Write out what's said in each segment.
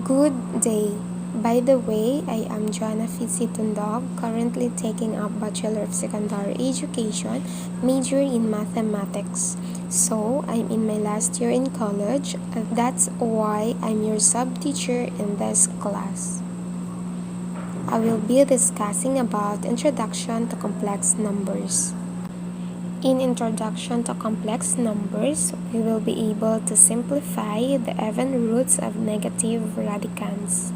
Good day. By the way, I am Joanna Fitzitundog, currently taking up Bachelor of Secondary Education, major in Mathematics. So, I'm in my last year in college, and that's why I'm your sub-teacher in this class. I will be discussing about Introduction to Complex Numbers. In Introduction to Complex Numbers, we will be able to simplify the even roots of negative radicands.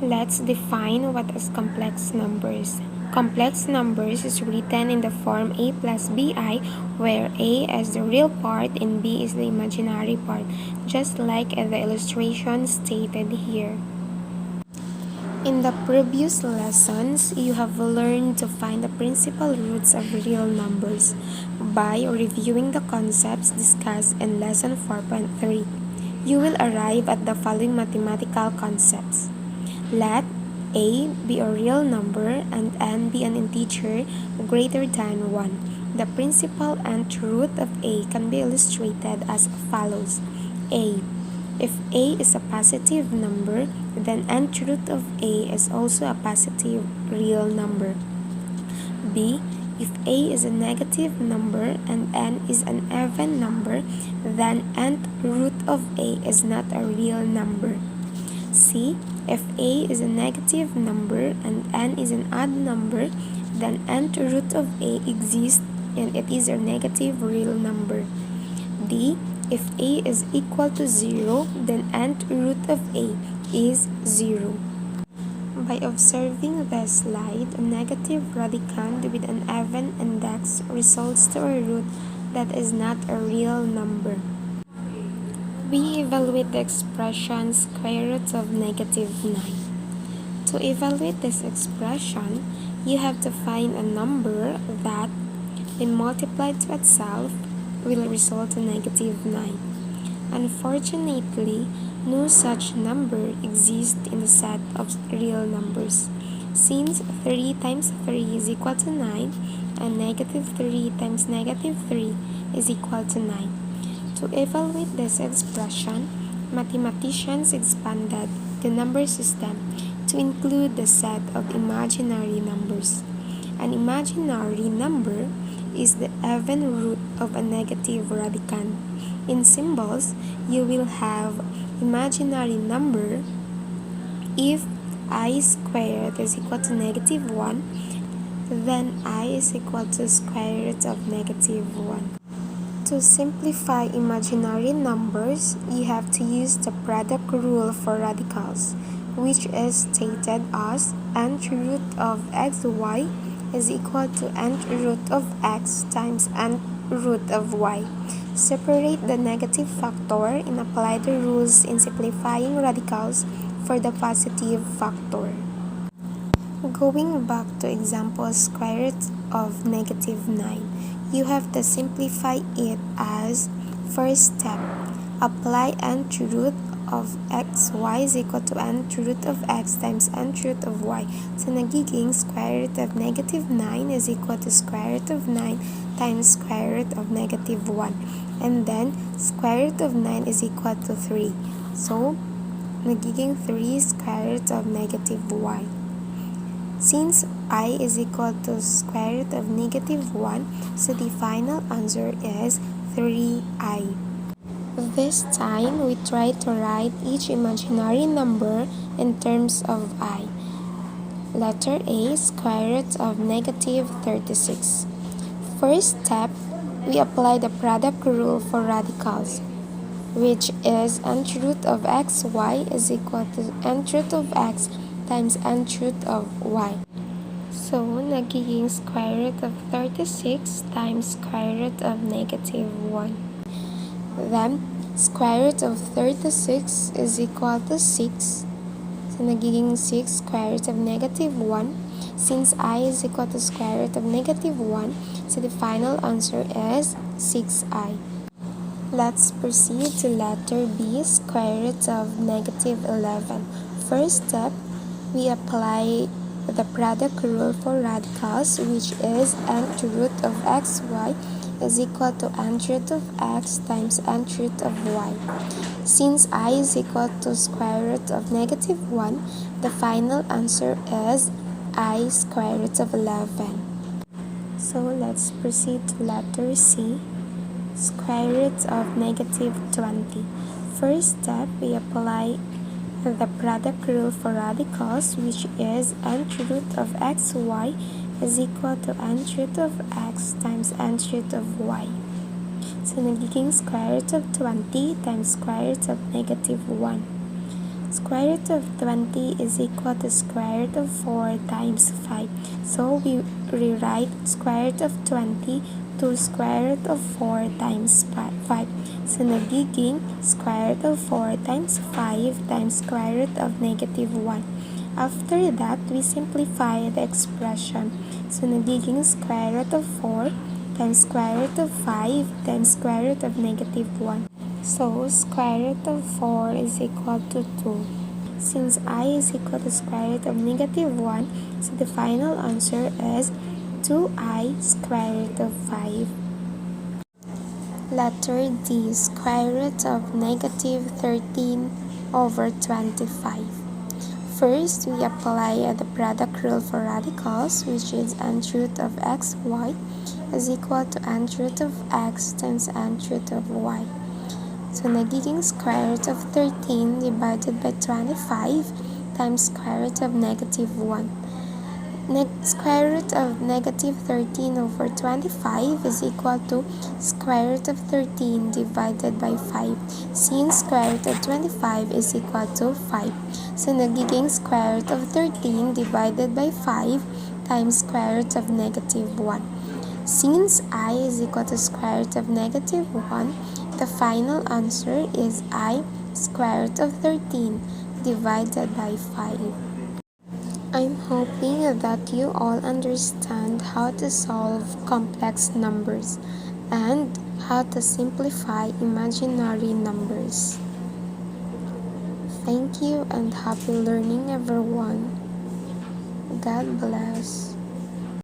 Let's define what is complex numbers. Complex numbers is written in the form a plus bi, where a is the real part and b is the imaginary part, just like the illustration stated here. In the previous lessons, you have learned to find the principal roots of real numbers by reviewing the concepts discussed in lesson 4.3. You will arrive at the following mathematical concepts. Let a be a real number and n be an integer greater than 1. The principal nth root of a can be illustrated as follows. A. If a is a positive number, then nth root of a is also a positive real number. B. If a is a negative number and n is an even number, then nth root of a is not a real number. C. If a is a negative number and n is an odd number, then nth root of a exists and it is a negative real number. D. If a is equal to 0, then nth root of a is 0. By observing the slide, a negative radicand with an even index results to a root that is not a real number. We evaluate the expression square root of negative 9. To evaluate this expression, you have to find a number that, when multiplied to itself, will result in negative 9. Unfortunately, no such number exists in the set of real numbers, since 3 times 3 is equal to 9 and negative 3 times negative 3 is equal to 9. To evaluate this expression, mathematicians expanded the number system to include the set of imaginary numbers. An imaginary number is the even root of a negative radicand. In symbols, you will have imaginary number if I squared is equal to negative 1, then I is equal to square root of negative 1. To simplify imaginary numbers, you have to use the product rule for radicals, which is stated as nth root of xy is equal to nth root of x times nth root of y. Separate the negative factor and apply the rules in simplifying radicals for the positive factor. Going back to example square root of negative 9, you have to simplify it as first step. Apply nth root of xy is equal to nth root of x times nth root of y. So nagiging square root of negative 9 is equal to square root of 9 times square root of negative 1. And then square root of 9 is equal to 3. So nagiging 3 square root of negative y. Since I is equal to square root of negative 1, so the final answer is 3i. This time, we try to write each imaginary number in terms of I. Letter A, square root of negative 36. First step, we apply the product rule for radicals, which is nth root of xy is equal to nth root of x times nth root of y. So, nagiging square root of 36 times square root of negative 1. Then, square root of 36 is equal to 6. So, nagiging 6 square root of negative 1. Since I is equal to square root of negative 1, so the final answer is 6i. Let's proceed to letter B, square root of negative 11. First step, we apply the product rule for radicals, which is nth root of xy is equal to nth root of x times nth root of y. Since I is equal to square root of -1, the final answer is I square root of 11. So let's proceed to letter C, square root of -20. First step, we apply the product rule for radicals, which is nth root of xy is equal to nth root of x times nth root of y. So nagiging square root of 20 times square root of -1. Square root of 20 is equal to square root of 4 times 5. So we rewrite square root of 20 to square root of 4 times 5. So nagiging square root of 4 times 5 times square root of -1. After that, we simplify the expression. So nagiging square root of 4 times square root of 5 times square root of -1. So square root of 4 is equal to 2. Since I is equal to square root of -1, so the final answer is 2i square root of 5. Letter D, square root of -13 over 25. First, we apply the product rule for radicals, which is nth root of xy is equal to nth root of x times nth root of y. So nagiging square root of 13 divided by 25 times square root of -1. Square root of -13 over 25 is equal to square root of 13 divided by 5, since square root of 25 is equal to 5. So nagiging square root of 13 divided by 5 times square root of -1. Since I is equal to square root of -1, the final answer is I square root of 13 divided by 5. I'm hoping that you all understand how to solve complex numbers and how to simplify imaginary numbers. Thank you and happy learning, everyone. God bless.